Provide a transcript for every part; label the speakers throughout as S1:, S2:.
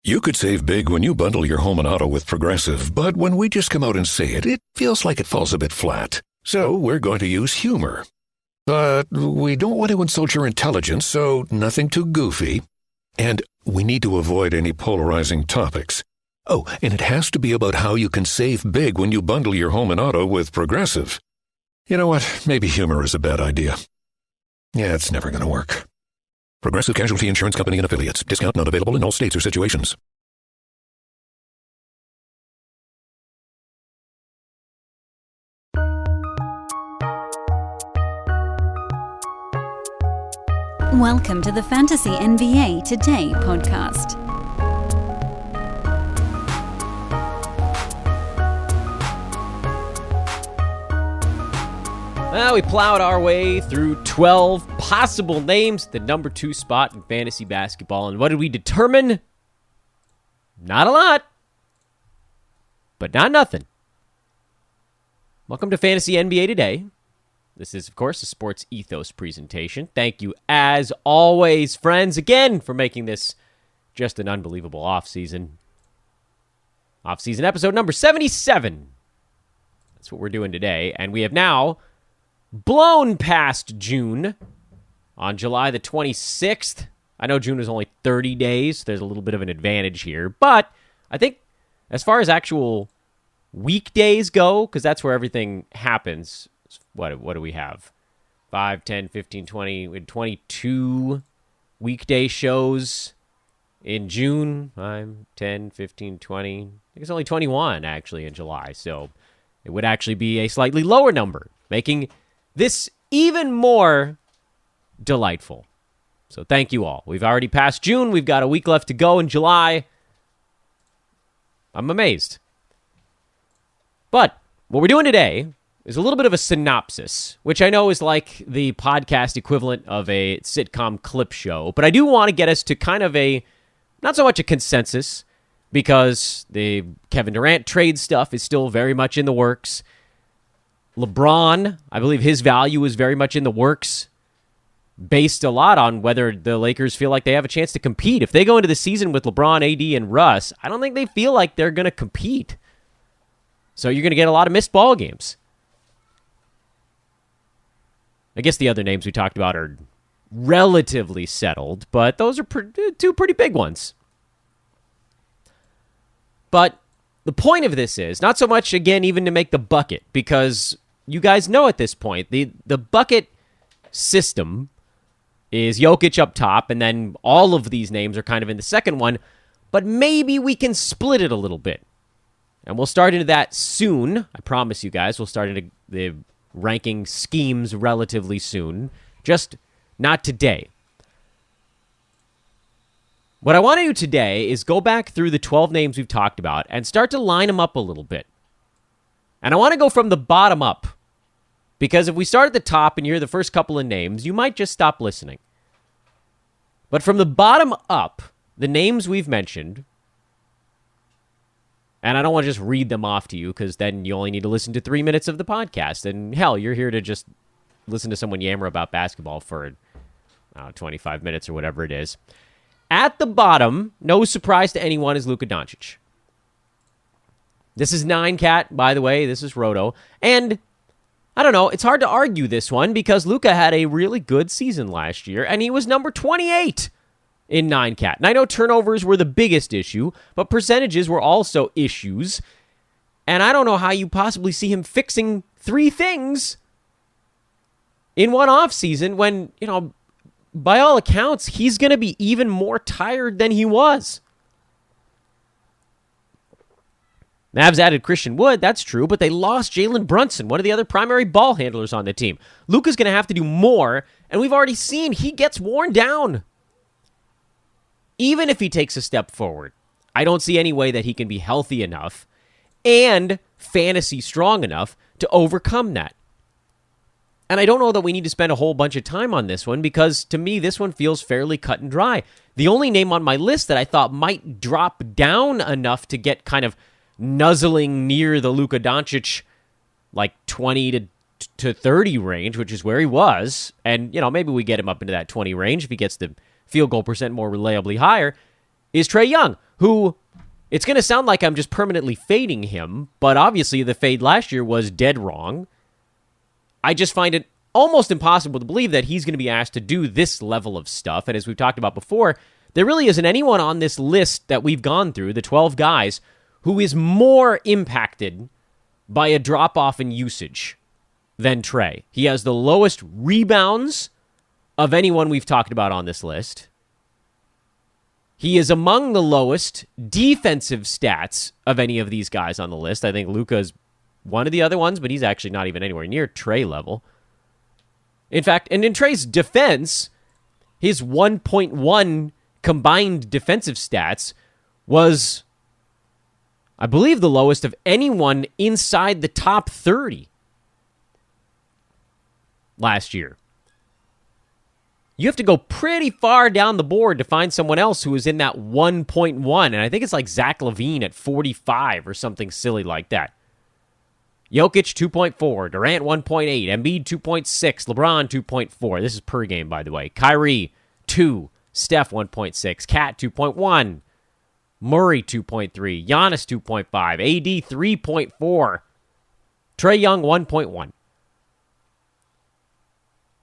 S1: You could save big when you bundle your home and auto with Progressive, but when we just come out and say it, it feels like it falls a bit flat. So we're going to use humor. But we don't want to insult your intelligence, so nothing too goofy. And we need to avoid any polarizing topics. Oh, and it has to be about how you can save big when you bundle your home and auto with Progressive. You know what? Maybe humor is a bad idea. Yeah, it's never going to work. Progressive Casualty Insurance Company and Affiliates. Discount not available in all states or situations.
S2: Welcome to the Fantasy NBA Today podcast.
S3: Well, we plowed our way through 12 possible names, the number 2 spot in fantasy basketball. And what did we determine? Not a lot, but not nothing. Welcome to Fantasy NBA Today. This is, of course, a Sports Ethos presentation. Thank you, as always, friends, again, for making this just an unbelievable offseason. Offseason episode number 77. That's what we're doing today. And we have now blown past June on July the 26th. I know June is only 30 days. There's a little bit of an advantage here. But I think as far as actual weekdays go, because that's where everything happens, what do we have? 5, 10, 15, 20, we had 22 weekday shows in June. 5, 10, 15, 20. I think it's only 21, actually, in July. So it would actually be a slightly lower number, making this even more delightful. So thank you all. We've already passed June. We've got a week left to go in July. I'm amazed. But what we're doing today is a little bit of a synopsis, which I know is like the podcast equivalent of a sitcom clip show. But I do want to get us to kind of a, not so much a consensus, because the Kevin Durant trade stuff is still very much in the works. LeBron, I believe his value is very much in the works, based a lot on whether the Lakers feel like they have a chance to compete. If they go into the season with LeBron, AD, and Russ, I don't think they feel like they're going to compete. So you're going to get a lot of missed ball games. I guess the other names we talked about are relatively settled, but those are two pretty big ones. But the point of this is not so much, again, even to make the bucket, because you guys know at this point, the bucket system is Jokic up top, and then all of these names are kind of in the second one, but maybe we can split it a little bit. And we'll start into that soon. I promise you guys, we'll start into the ranking schemes relatively soon, just not today. What I want to do today is go back through the 12 names we've talked about and start to line them up a little bit. And I want to go from the bottom up, because if we start at the top and you hear the first couple of names, you might just stop listening. But from the bottom up, the names we've mentioned, and I don't want to just read them off to you, because then you only need to listen to 3 minutes of the podcast. And hell, you're here to just listen to someone yammer about basketball for 25 minutes or whatever it is. At the bottom, no surprise to anyone, is Luca Doncic. This is 9-cat, by the way. This is Roto. And I don't know, it's hard to argue this one, because Luca had a really good season last year, and he was number 28 in 9-cat. And I know turnovers were the biggest issue, but percentages were also issues. And I don't know how you possibly see him fixing 3 things in one offseason when, by all accounts, he's going to be even more tired than he was. Mavs added Christian Wood, that's true, but they lost Jalen Brunson, one of the other primary ball handlers on the team. Luka's going to have to do more, and we've already seen he gets worn down. Even if he takes a step forward, I don't see any way that he can be healthy enough and fantasy strong enough to overcome that. And I don't know that we need to spend a whole bunch of time on this one, because to me, this one feels fairly cut and dry. The only name on my list that I thought might drop down enough to get kind of nuzzling near the Luca Doncic, like 20 to 30 range, which is where he was. And, maybe we get him up into that 20 range if he gets the field goal percent more reliably higher, is Trae Young, who it's going to sound like I'm just permanently fading him, but obviously the fade last year was dead wrong. I just find it almost impossible to believe that he's going to be asked to do this level of stuff. And as we've talked about before, there really isn't anyone on this list that we've gone through, the 12 guys, who is more impacted by a drop-off in usage than Trae. He has the lowest rebounds of anyone we've talked about on this list. He is among the lowest defensive stats of any of these guys on the list. I think Luca's one of the other ones, but he's actually not even anywhere near Trae level. In fact, and in Trae's defense, his 1.1 combined defensive stats was, I believe, the lowest of anyone inside the top 30 last year. You have to go pretty far down the board to find someone else who is in that 1.1, and I think it's like Zach LaVine at 45 or something silly like that. Jokic 2.4, Durant 1.8, Embiid 2.6, LeBron 2.4. This is per game, by the way. Kyrie 2, Steph 1.6, Kat 2.1, Murray 2.3, Giannis 2.5, AD 3.4, Trae Young 1.1.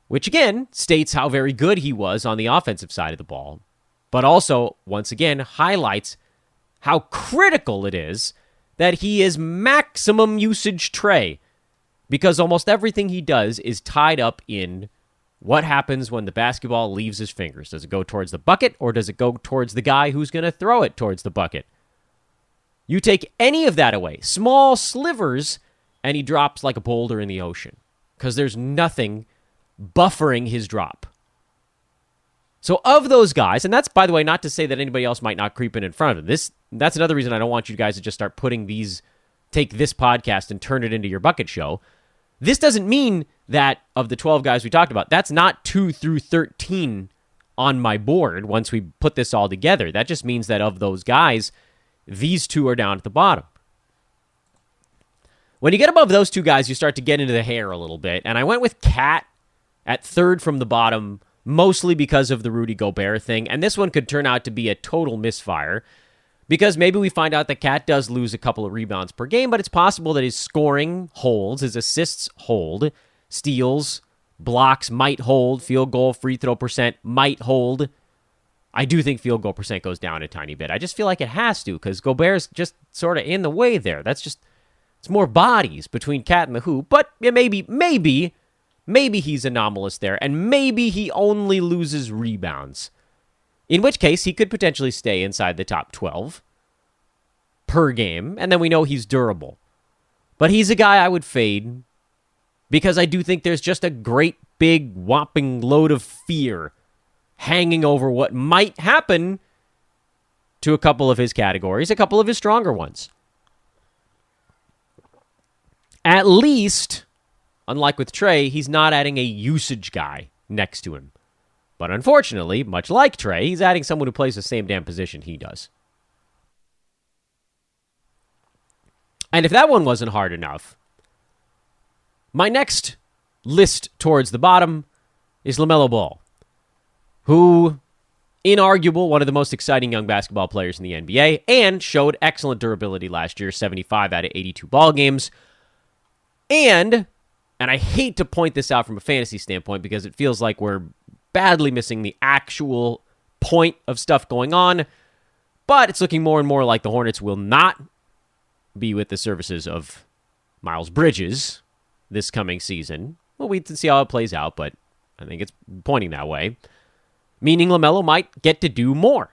S3: Which, again, states how very good he was on the offensive side of the ball, but also, once again, highlights how critical it is that he is maximum usage Trae, because almost everything he does is tied up in what happens when the basketball leaves his fingers. Does it go towards the bucket, or does it go towards the guy who's going to throw it towards the bucket? You take any of that away, small slivers, and he drops like a boulder in the ocean, because there's nothing buffering his drop. So of those guys, and that's, by the way, not to say that anybody else might not creep in front of him. That's another reason I don't want you guys to just start take this podcast and turn it into your bucket show. This doesn't mean that of the 12 guys we talked about, that's not 2 through 13 on my board once we put this all together. That just means that of those guys, these two are down at the bottom. When you get above those two guys, you start to get into the hair a little bit, and I went with Kat at third from the bottom, mostly because of the Rudy Gobert thing. And this one could turn out to be a total misfire, because maybe we find out that Kat does lose a couple of rebounds per game, but it's possible that his scoring holds, his assists hold, steals, blocks might hold, field goal, free throw percent might hold. I do think field goal percent goes down a tiny bit. I just feel like it has to, because Gobert's just sort of in the way there. It's more bodies between Kat and the hoop, but maybe he's anomalous there, and maybe he only loses rebounds. In which case, he could potentially stay inside the top 12 per game, and then we know he's durable. But he's a guy I would fade, because I do think there's just a great big whopping load of fear hanging over what might happen to a couple of his categories, a couple of his stronger ones. At least, unlike with Trae, he's not adding a usage guy next to him. But unfortunately, much like Trae, he's adding someone who plays the same damn position he does. And if that one wasn't hard enough, my next list towards the bottom is Lamellar Ball, who, inarguable, one of the most exciting young basketball players in the NBA, and showed excellent durability last year, 75 out of 82 ball games. And I hate to point this out from a fantasy standpoint because it feels like we're badly missing the actual point of stuff going on, but it's looking more and more like the Hornets will not be with the services of Miles Bridges this coming season. We'll wait to see how it plays out, but I think it's pointing that way, meaning LaMelo might get to do more.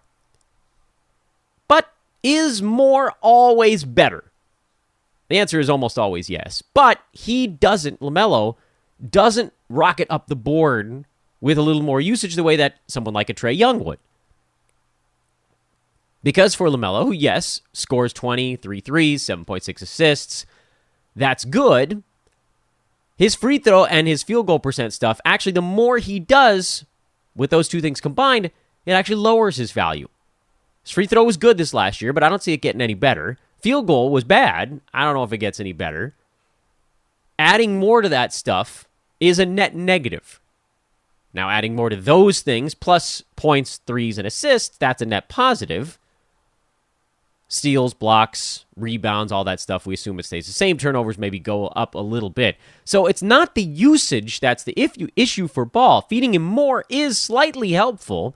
S3: But is more always better? The answer is almost always yes. But LaMelo doesn't rocket up the board with a little more usage the way that someone like a Trae Young would. Because for LaMelo, who, yes, scores 20, 3 threes, 7.6 assists, that's good. His free throw and his field goal percent stuff, actually, the more he does with those two things combined, it actually lowers his value. His free throw was good this last year, but I don't see it getting any better. Field goal was bad. I don't know if it gets any better. Adding more to that stuff is a net negative. Now, adding more to those things, plus points, threes, and assists, that's a net positive. Steals, blocks, rebounds, all that stuff, we assume it stays the same. Turnovers maybe go up a little bit. So it's not the usage that's the issue for Ball. Feeding him more is slightly helpful,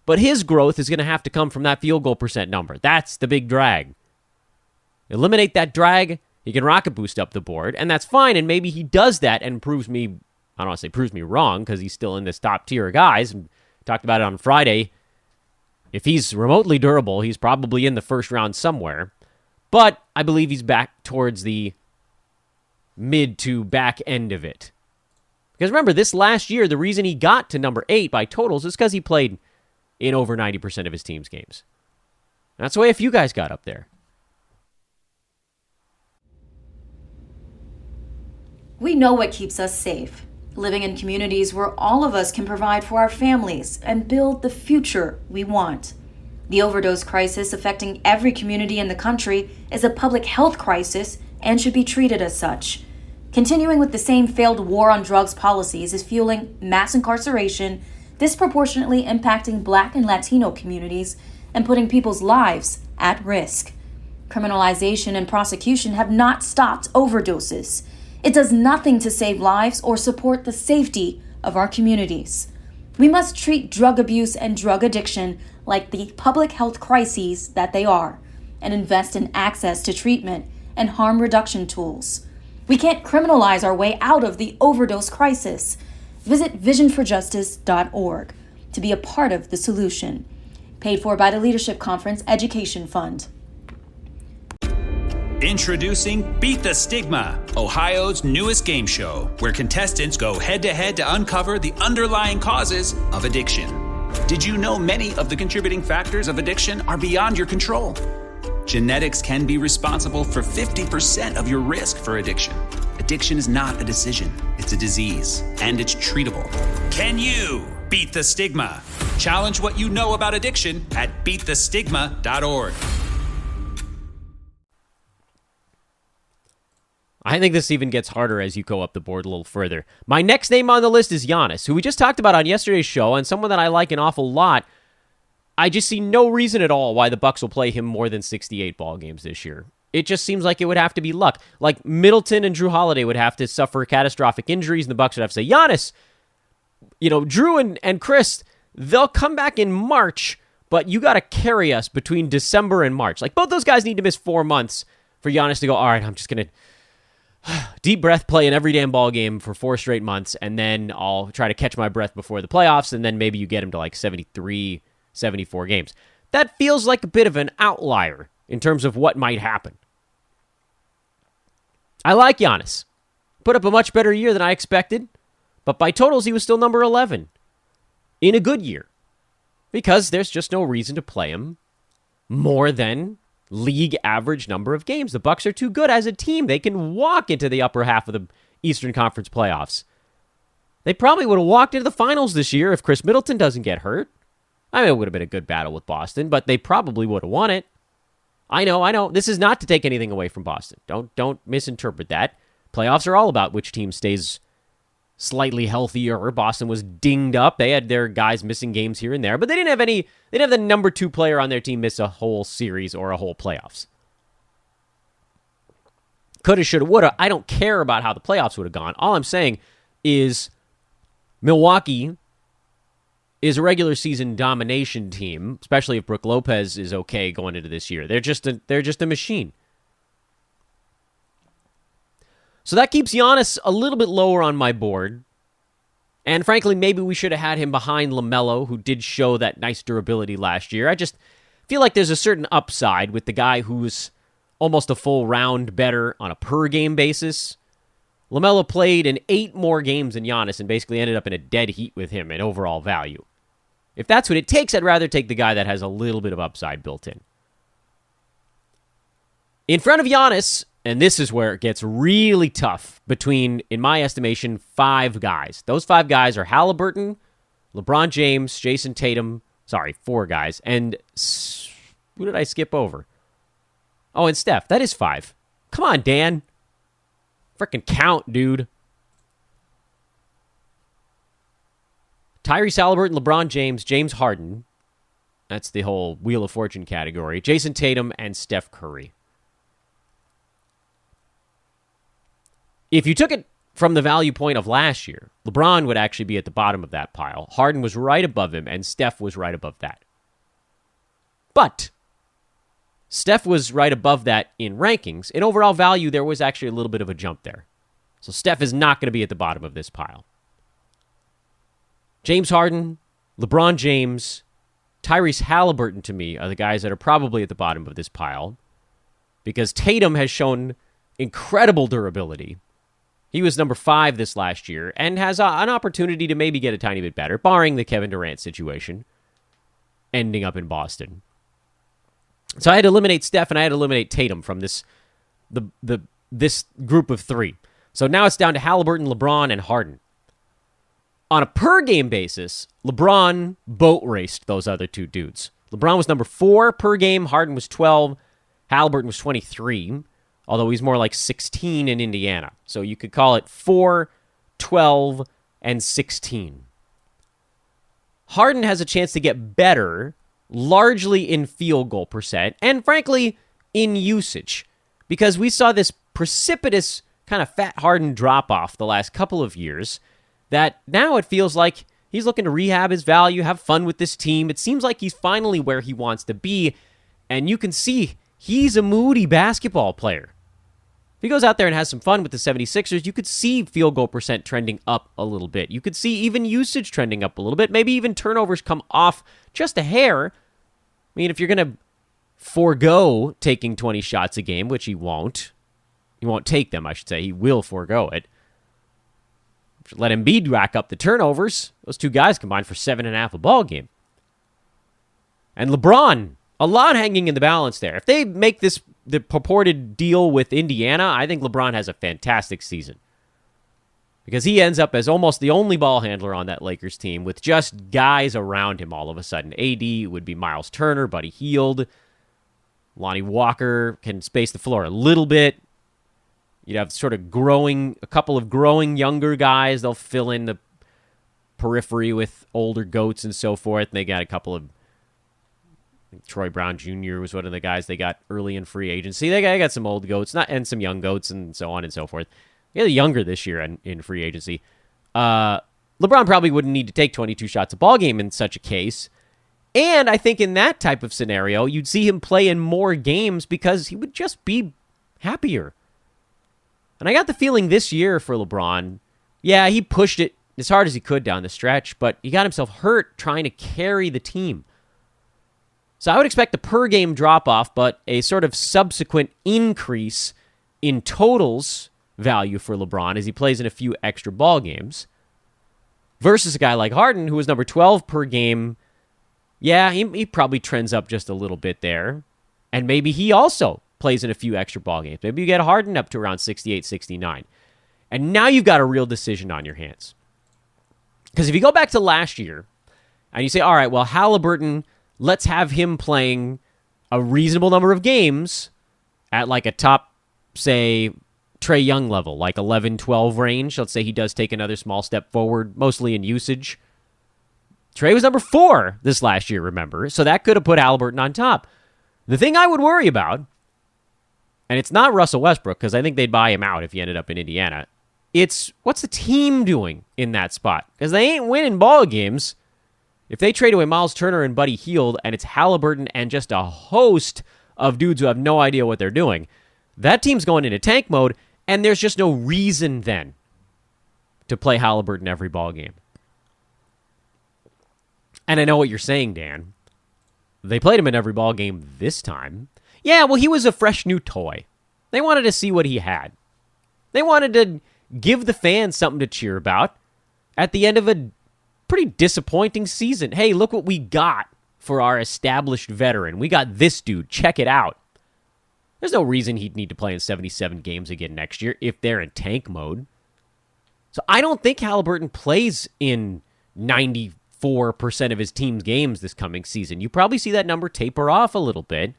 S3: but his growth is going to have to come from that field goal percent number. That's the big drag. Eliminate that drag, he can rocket boost up the board, and that's fine, and maybe he does that and proves me, I don't want to say proves me wrong, because he's still in this top tier of guys. And talked about it on Friday. If he's remotely durable, he's probably in the first round somewhere. But I believe he's back towards the mid to back end of it. Because remember, this last year, the reason he got to number 8 by totals is because he played in over 90% of his team's games. That's the way a few guys got up there.
S4: We know what keeps us safe. Living in communities where all of us can provide for our families and build the future we want. The overdose crisis affecting every community in the country is a public health crisis and should be treated as such. Continuing with the same failed war on drugs policies is fueling mass incarceration, disproportionately impacting Black and Latino communities and putting people's lives at risk. Criminalization and prosecution have not stopped overdoses. It does nothing to save lives or support the safety of our communities. We must treat drug abuse and drug addiction like the public health crises that they are, and invest in access to treatment and harm reduction tools. We can't criminalize our way out of the overdose crisis. Visit visionforjustice.org to be a part of the solution. Paid for by the Leadership Conference Education Fund.
S5: Introducing Beat the Stigma, Ohio's newest game show, where contestants go head-to-head to uncover the underlying causes of addiction. Did you know many of the contributing factors of addiction are beyond your control? Genetics can be responsible for 50% of your risk for addiction. Addiction is not a decision, it's a disease, and it's treatable. Can you beat the stigma? Challenge what you know about addiction at beatthestigma.org.
S3: I think this even gets harder as you go up the board a little further. My next name on the list is Giannis, who we just talked about on yesterday's show, and someone that I like an awful lot. I just see no reason at all why the Bucks will play him more than 68 ball games this year. It just seems like it would have to be luck. Like Middleton and Drew Holiday would have to suffer catastrophic injuries, and the Bucks would have to say, Giannis, Drew and Chris, they'll come back in March, but you got to carry us between December and March. Like both those guys need to miss 4 months for Giannis to go, all right, I'm just going to deep breath, play an every damn ball game for 4 straight months, and then I'll try to catch my breath before the playoffs, and then maybe you get him to like 73, 74 games. That feels like a bit of an outlier in terms of what might happen. I like Giannis. Put up a much better year than I expected, but by totals, he was still number 11 in a good year because there's just no reason to play him more than league average number of games. The Bucks are too good as a team. They can walk into the upper half of the Eastern Conference playoffs. They probably would have walked into the finals this year if Chris Middleton doesn't get hurt. I mean, it would have been a good battle with Boston, but they probably would have won it. I know. This is not to take anything away from Boston. Don't misinterpret that. Playoffs are all about which team stays slightly healthier. Boston was dinged up. They had their guys missing games here and there, but they didn't have the number 2 player on their team miss a whole series or a whole playoffs. Coulda, shoulda, woulda. I don't care about how the playoffs would have gone. All I'm saying is Milwaukee is a regular season domination team, especially if Brook Lopez is okay going into this year. They're just a machine. So that keeps Giannis a little bit lower on my board. And frankly, maybe we should have had him behind LaMelo, who did show that nice durability last year. I just feel like there's a certain upside with the guy who's almost a full round better on a per-game basis. LaMelo played in 8 more games than Giannis and basically ended up in a dead heat with him in overall value. If that's what it takes, I'd rather take the guy that has a little bit of upside built in. In front of Giannis, and this is where it gets really tough between, in my estimation, 5 guys. Those 5 guys are Halliburton, LeBron James, Jason Tatum, 4 guys, and who did I skip over? Oh, and Steph. That is 5. Come on, Dan. Frickin' count, dude. Tyrese Halliburton, LeBron James, James Harden, That's the whole Wheel of Fortune category. Jason Tatum and Steph Curry. If you took it from the value point of last year, LeBron would actually be at the bottom of that pile. Harden was right above him, and Steph was right above that. But Steph was right above that in rankings. In overall value, there was actually a little bit of a jump there. So Steph is not going to be at the bottom of this pile. James Harden, LeBron James, Tyrese Halliburton, to me, are the guys that are probably at the bottom of this pile because Tatum has shown incredible durability. He was number 5 this last year and has an opportunity to maybe get a tiny bit better, barring the Kevin Durant situation ending up in Boston. So I had to eliminate Steph and I had to eliminate Tatum from this group of 3. So now it's down to Halliburton, LeBron, and Harden. On a per-game basis, LeBron boat raced those other 2 dudes. LeBron was number 4 per game. Harden was 12. Halliburton was 23, although he's more like 16 in Indiana. So you could call it 4, 12, and 16. Harden has a chance to get better, largely in field goal percent, and frankly, in usage. Because we saw this precipitous kind of fat Harden drop-off the last couple of years that now it feels like he's looking to rehab his value, have fun with this team. It seems like he's finally where he wants to be, and you can see he's a moody basketball player. If he goes out there and has some fun with the 76ers, you could see field goal percent trending up a little bit. You could see even usage trending up a little bit. Maybe even turnovers come off just a hair. I mean, if you're going to forego taking 20 shots a game, which he won't take them, I should say. He will forego it. Let Embiid rack up the turnovers. Those 2 guys combined for 7.5 a ball game. And LeBron, a lot hanging in the balance there. If they make the purported deal with Indiana, I think LeBron has a fantastic season. Because he ends up as almost the only ball handler on that Lakers team with just guys around him all of a sudden. AD would be Miles Turner, Buddy Hield. Lonnie Walker can space the floor a little bit. You'd have sort of a couple of growing younger guys. They'll fill in the periphery with older goats and so forth. And they got a couple of, I think Troy Brown Jr. was one of the guys they got early in free agency. They got some old goats, and some young goats and so on and so forth. They're younger this year in free agency. LeBron probably wouldn't need to take 22 shots a ball game in such a case. And I think in that type of scenario, you'd see him play in more games because he would just be happier. And I got the feeling this year for LeBron, yeah, he pushed it as hard as he could down the stretch, but he got himself hurt trying to carry the team. So I would expect a per-game drop-off, but a sort of subsequent increase in totals value for LeBron as he plays in a few extra ball games, versus a guy like Harden, who was number 12 per game. Yeah, he probably trends up just a little bit there, and maybe he also plays in a few extra ball games. Maybe you get Harden up to around 68, 69. And now you've got a real decision on your hands. Because if you go back to last year and you say, all right, well, Halliburton, let's have him playing a reasonable number of games at like a top, say, Trae Young level, like 11, 12 range. Let's say he does take another small step forward, mostly in usage. Trae was number 4 this last year, remember? So that could have put Halliburton on top. The thing I would worry about, and it's not Russell Westbrook, because I think they'd buy him out if he ended up in Indiana. It's what's the team doing in that spot? Because they ain't winning ball games. If they trade away Miles Turner and Buddy Hield, and it's Halliburton and just a host of dudes who have no idea what they're doing, that team's going into tank mode, and there's just no reason then to play Halliburton every ball game. And I know what you're saying, Dan. They played him in every ball game this time. Yeah, well, he was a fresh new toy. They wanted to see what he had. They wanted to give the fans something to cheer about at the end of a pretty disappointing season. Hey, look what we got for our established veteran. We got this dude. Check it out. There's no reason he'd need to play in 77 games again next year if they're in tank mode. So I don't think Halliburton plays in 94% of his team's games this coming season. You probably see that number taper off a little bit.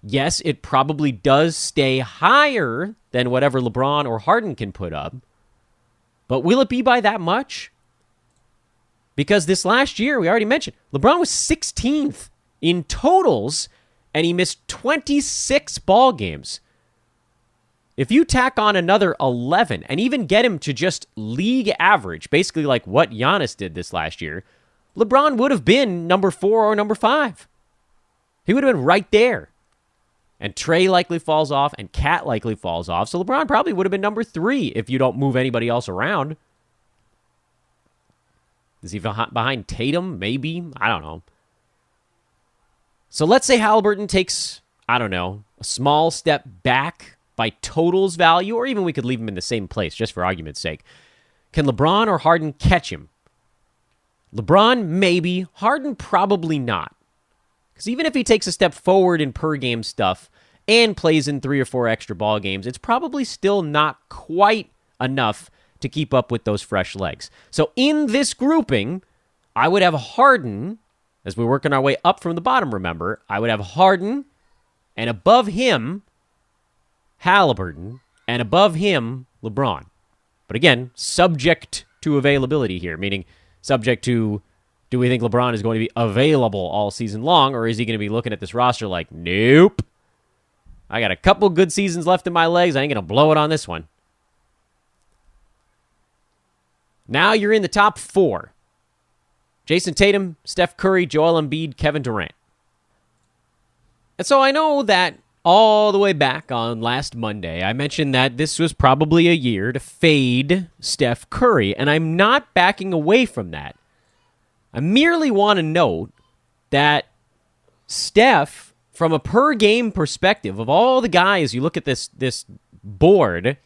S3: Yes, it probably does stay higher than whatever LeBron or Harden can put up. But will it be by that much? Because this last year, we already mentioned, LeBron was 16th in totals, and he missed 26 ball games. If you tack on another 11 and even get him to just league average, basically like what Giannis did this last year, LeBron would have been number 4 or number 5. He would have been right there. And Trae likely falls off, and Cat likely falls off. So LeBron probably would have been number 3 if you don't move anybody else around. Is he behind Tatum? Maybe. I don't know. So let's say Haliburton takes, I don't know, a small step back by totals value, or even we could leave him in the same place, just for argument's sake. Can LeBron or Harden catch him? LeBron, maybe. Harden, probably not. Because even if he takes a step forward in per-game stuff and plays in 3 or 4 extra ball games, it's probably still not quite enough to keep up with those fresh legs. So in this grouping, I would have Harden, as we're working our way up from the bottom, remember, I would have Harden, and above him, Haliburton, and above him, LeBron. But again, subject to availability here, meaning subject to, do we think LeBron is going to be available all season long, or is he going to be looking at this roster like, nope, I got a couple good seasons left in my legs, I ain't going to blow it on this one. Now you're in the top 4. Jason Tatum, Steph Curry, Joel Embiid, Kevin Durant. And so I know that all the way back on last Monday, I mentioned that this was probably a year to fade Steph Curry, and I'm not backing away from that. I merely want to note that Steph, from a per-game perspective, of all the guys, you look at this board,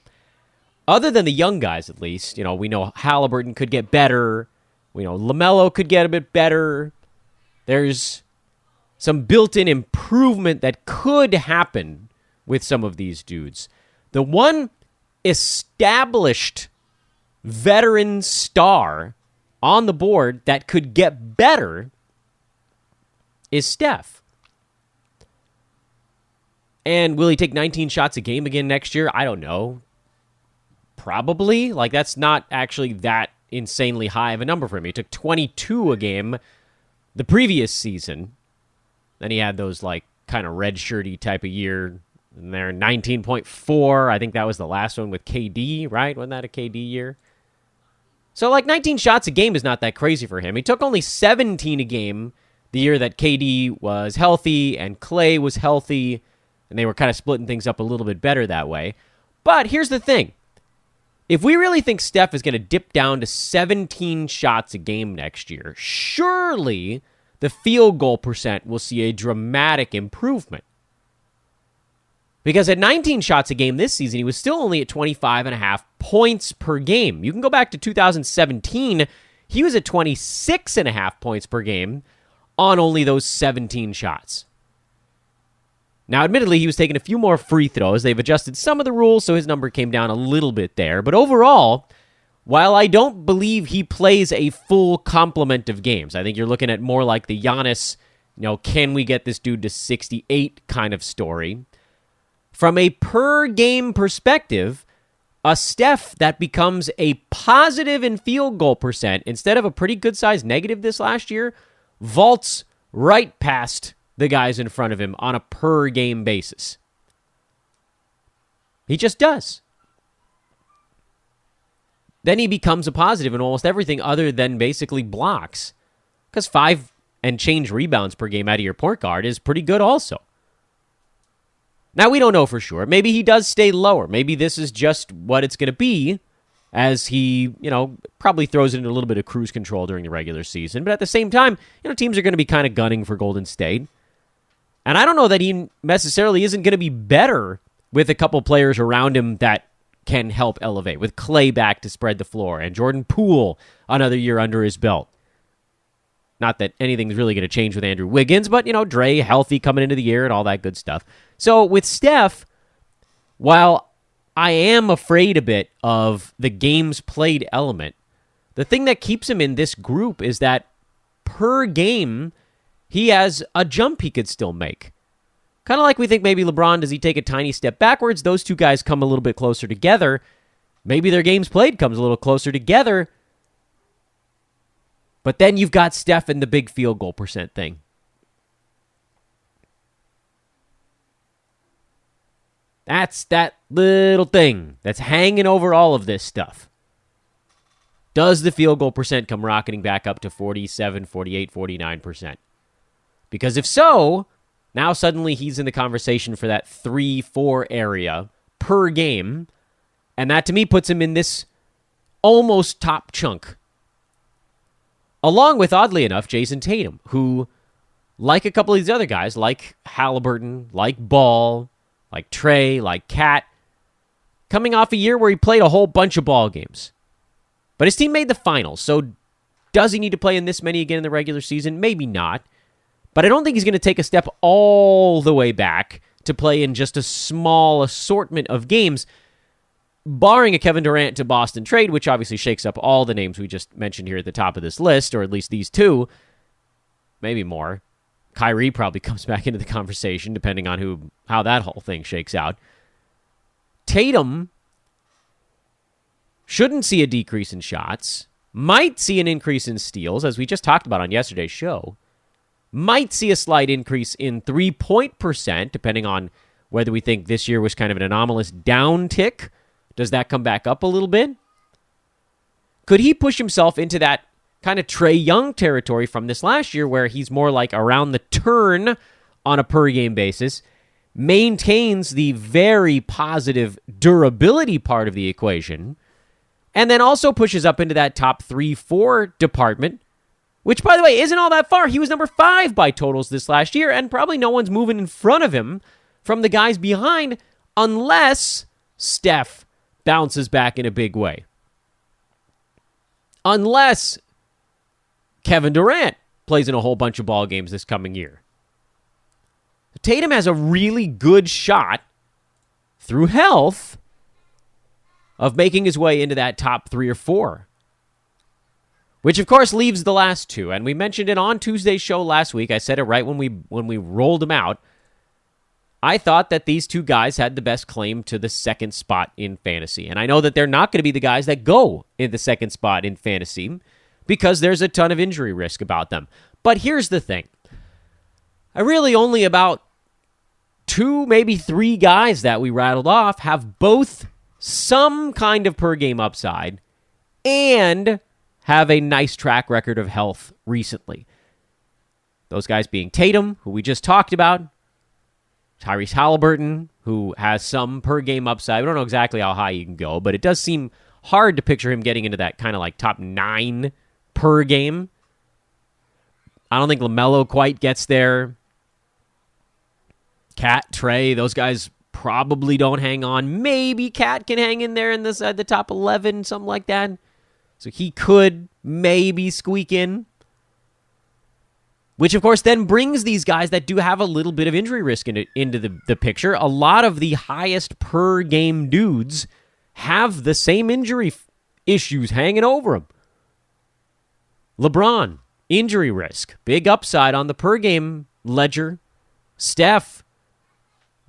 S3: other than the young guys at least, we know Haliburton could get better, we know LaMelo could get a bit better, there's some built-in improvement that could happen with some of these dudes. The one established veteran star on the board that could get better is Steph. And will he take 19 shots a game again next year? I don't know. Probably. That's not actually that insanely high of a number for him. He took 22 a game the previous season. Then he had those, kind of red shirty type of year in there. 19.4. I think that was the last one with KD, right? Wasn't that a KD year? So, 19 shots a game is not that crazy for him. He took only 17 a game the year that KD was healthy and Clay was healthy, and they were kind of splitting things up a little bit better that way. But here's the thing. If we really think Steph is going to dip down to 17 shots a game next year, surely the field goal percent will see a dramatic improvement. Because at 19 shots a game this season, he was still only at 25.5 points per game. You can go back to 2017, he was at 26.5 points per game on only those 17 shots. Now, admittedly, he was taking a few more free throws. They've adjusted some of the rules, so his number came down a little bit there. But overall, while I don't believe he plays a full complement of games, I think you're looking at more like the Giannis, can we get this dude to 68 kind of story. From a per-game perspective, a Steph that becomes a positive in field goal percent instead of a pretty good-sized negative this last year vaults right past the guys in front of him on a per-game basis. He just does. Then he becomes a positive in almost everything other than basically blocks. Because 5 and change rebounds per game out of your point guard is pretty good also. Now, we don't know for sure. Maybe he does stay lower. Maybe this is just what it's going to be as he, probably throws it in a little bit of cruise control during the regular season. But at the same time, teams are going to be kind of gunning for Golden State. And I don't know that he necessarily isn't going to be better with a couple players around him that can help elevate, with Clay back to spread the floor and Jordan Poole another year under his belt. Not that anything's really going to change with Andrew Wiggins, but, Dre healthy coming into the year and all that good stuff. So with Steph, while I am afraid a bit of the games played element, the thing that keeps him in this group is that per game, he has a jump he could still make. Kind of like we think maybe LeBron, does he take a tiny step backwards? Those two guys come a little bit closer together. Maybe their games played comes a little closer together. But then you've got Steph and the big field goal percent thing. That's that little thing that's hanging over all of this stuff. Does the field goal percent come rocketing back up to 47, 48, 49%? Because if so, now suddenly he's in the conversation for that 3-4 area per game. And that to me puts him in this almost top chunk. Along with, oddly enough, Jason Tatum, who, like a couple of these other guys, like Halliburton, like Ball, like Trae, like Cat, coming off a year where he played a whole bunch of ball games. But his team made the finals, so does he need to play in this many again in the regular season? Maybe not. But I don't think he's going to take a step all the way back to play in just a small assortment of games, barring a Kevin Durant to Boston trade, which obviously shakes up all the names we just mentioned here at the top of this list, or at least these two, maybe more. Kyrie probably comes back into the conversation, depending on how that whole thing shakes out. Tatum shouldn't see a decrease in shots, might see an increase in steals, as we just talked about on yesterday's show, might see a slight increase in three-point percent, depending on whether we think this year was kind of an anomalous downtick. Does that come back up a little bit? Could he push himself into that kind of Trae Young territory from this last year where he's more like around the turn on a per-game basis, maintains the very positive durability part of the equation, and then also pushes up into that top 3-4 department, which, by the way, isn't all that far. He was number 5 by totals this last year, and probably no one's moving in front of him from the guys behind unless Steph bounces back in a big way. Unless Kevin Durant plays in a whole bunch of ball games this coming year. Tatum has a really good shot through health of making his way into that top 3 or 4. Which, of course, leaves the last two. And we mentioned it on Tuesday's show last week. I said it right when we rolled them out. I thought that these two guys had the best claim to the second spot in fantasy. And I know that they're not going to be the guys that go in the second spot in fantasy because there's a ton of injury risk about them. But here's the thing. I really only about 2, maybe 3 guys that we rattled off have both some kind of per-game upside and have a nice track record of health recently. Those guys being Tatum, who we just talked about, Tyrese Halliburton, who has some per-game upside. We don't know exactly how high you can go, but it does seem hard to picture him getting into that kind of like top 9 per game. I don't think LaMelo quite gets there. Cat, Trae, those guys probably don't hang on. Maybe Cat can hang in there in this the top 11, something like that. So he could maybe squeak in. Which, of course, then brings these guys that do have a little bit of injury risk into the picture. A lot of the highest per-game dudes have the same injury issues hanging over them. LeBron, injury risk. Big upside on the per-game ledger. Steph,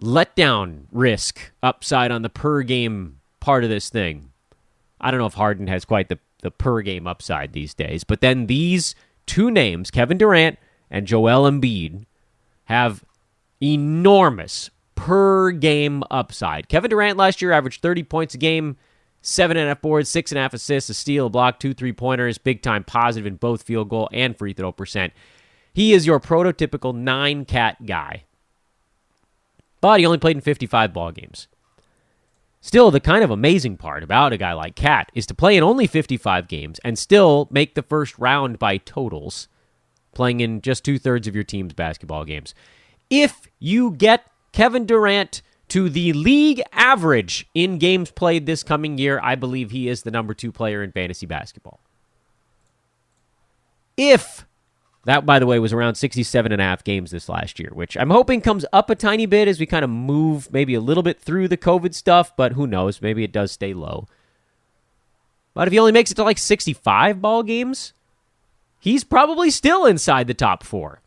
S3: letdown risk. Upside on the per-game part of this thing. I don't know if Harden has quite the per-game upside these days. But then these two names, Kevin Durant and Joel Embiid, have enormous per-game upside. Kevin Durant last year averaged 30 points a game, 7.5 boards, 6.5 assists, a steal, a block, 2 3-pointers, big-time positive in both field goal and free throw percent. He is your prototypical 9-cat guy. But he only played in 55 ball games. Still, the kind of amazing part about a guy like Cat is to play in only 55 games and still make the first round by totals, playing in just 2/3 of your team's basketball games. If you get Kevin Durant to the league average in games played this coming year, I believe he is the number 2 player in fantasy basketball. If that, by the way, was around 67.5 games this last year, which I'm hoping comes up a tiny bit as we kind of move maybe a little bit through the COVID stuff, but who knows? Maybe it does stay low. But if he only makes it to like 65 ball games, he's probably still inside the top 4.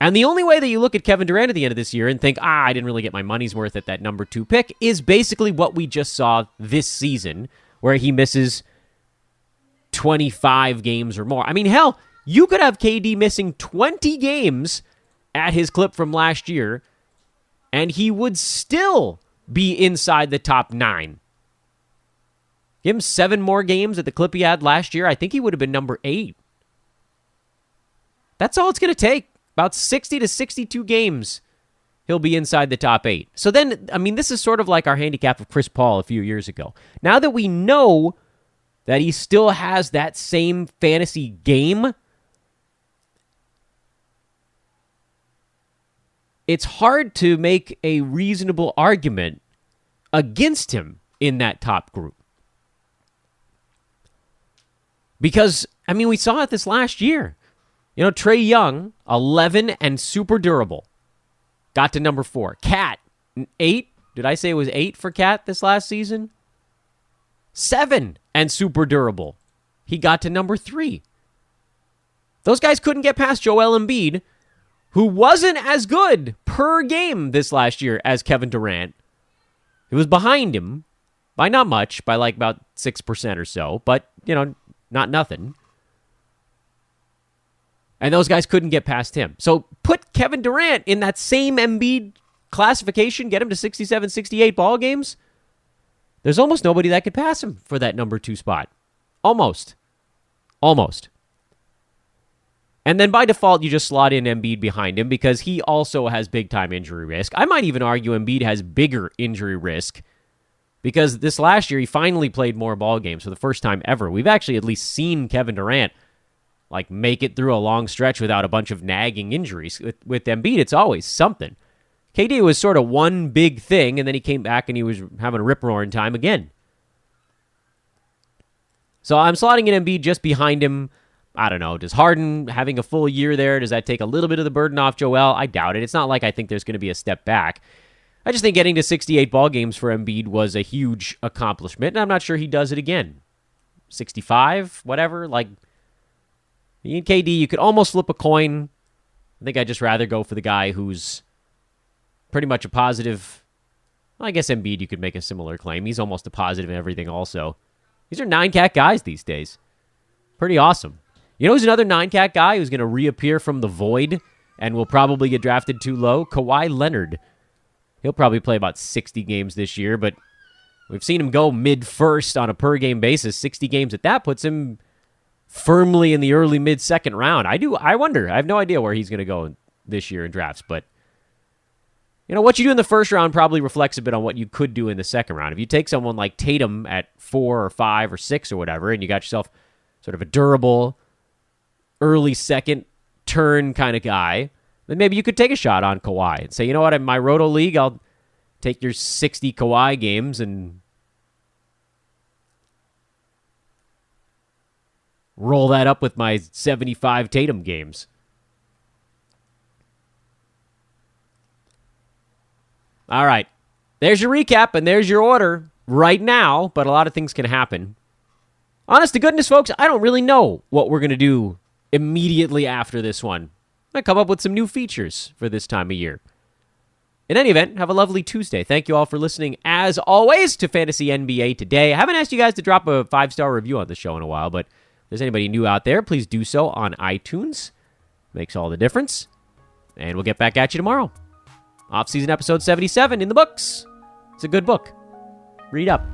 S3: And the only way that you look at Kevin Durant at the end of this year and think, I didn't really get my money's worth at that number 2 pick, is basically what we just saw this season, where he misses 25 games or more. I mean, hell, you could have KD missing 20 games at his clip from last year, and he would still be inside the top 9. Give him 7 more games at the clip he had last year, I think he would have been number 8. That's all it's going to take. About 60 to 62 games, he'll be inside the top 8. So then, I mean, this is sort of like our handicap of Chris Paul a few years ago. Now that we know that he still has that same fantasy game, it's hard to make a reasonable argument against him in that top group. Because, I mean, we saw it this last year. You know, Trae Young, 11 and super durable, got to number 4. Cat, 8. Did I say it was 8 for Cat this last season? 7 and super durable. He got to number 3. Those guys couldn't get past Joel Embiid, who wasn't as good per game this last year as Kevin Durant. He was behind him by not much, by like about 6% or so, but, you know, not nothing. And those guys couldn't get past him. So put Kevin Durant in that same Embiid classification, get him to 67, 68 ball games. There's almost nobody that could pass him for that number 2 spot. Almost. And then by default, you just slot in Embiid behind him because he also has big-time injury risk. I might even argue Embiid has bigger injury risk because this last year he finally played more ball games for the first time ever. We've actually at least seen Kevin Durant like make it through a long stretch without a bunch of nagging injuries. With Embiid, it's always something. KD was sort of one big thing, and then he came back and he was having a rip-roaring time again. So I'm slotting in Embiid just behind him. I don't know. Does Harden having a full year there, does that take a little bit of the burden off Joel? I doubt it. It's not like I think there's going to be a step back. I just think getting to 68 ball games for Embiid was a huge accomplishment, and I'm not sure he does it again. 65, whatever. Like, in KD, you could almost flip a coin. I think I'd just rather go for the guy who's pretty much a positive. Well, I guess Embiid, you could make a similar claim. He's almost a positive in everything also. These are 9-cat guys these days. Pretty awesome. You know who's another 9-cat guy who's going to reappear from the void and will probably get drafted too low? Kawhi Leonard. He'll probably play about 60 games this year, but we've seen him go mid-first on a per-game basis. 60 games at that puts him firmly in the early mid-second round. I wonder. I have no idea where he's going to go this year in drafts, but you know, what you do in the first round probably reflects a bit on what you could do in the second round. If you take someone like Tatum at 4 or 5 or 6 or whatever, and you got yourself sort of a durable, early second turn kind of guy, then maybe you could take a shot on Kawhi and say, you know what, in my Roto League, I'll take your 60 Kawhi games and roll that up with my 75 Tatum games. All right. There's your recap, and there's your order right now, but a lot of things can happen. Honest to goodness, folks, I don't really know what we're going to do immediately after this one. I'm going to come up with some new features for this time of year. In any event, have a lovely Tuesday. Thank you all for listening, as always, to Fantasy NBA Today. I haven't asked you guys to drop a 5-star review on the show in a while, but if there's anybody new out there, please do so on iTunes. Makes all the difference. And we'll get back at you tomorrow. Off-season episode 77 in the books. It's a good book. Read up.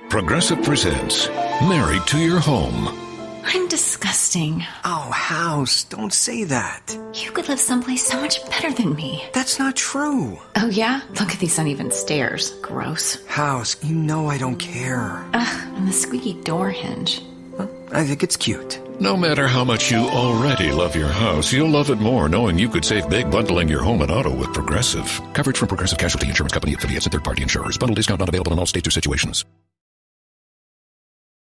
S1: Progressive presents Married to Your Home.
S6: I'm disgusting.
S7: Oh, House, don't say that.
S6: You could live someplace so much better than me.
S7: That's not true.
S6: Oh, yeah? Look at these uneven stairs. Gross.
S7: House, you know I don't care.
S6: Ugh, and the squeaky door hinge.
S7: Well, I think it's cute.
S1: No matter how much you already love your house, you'll love it more knowing you could save big bundling your home and auto with Progressive. Coverage from Progressive Casualty Insurance Company affiliates and third-party insurers. Bundle discount not available in all states or situations.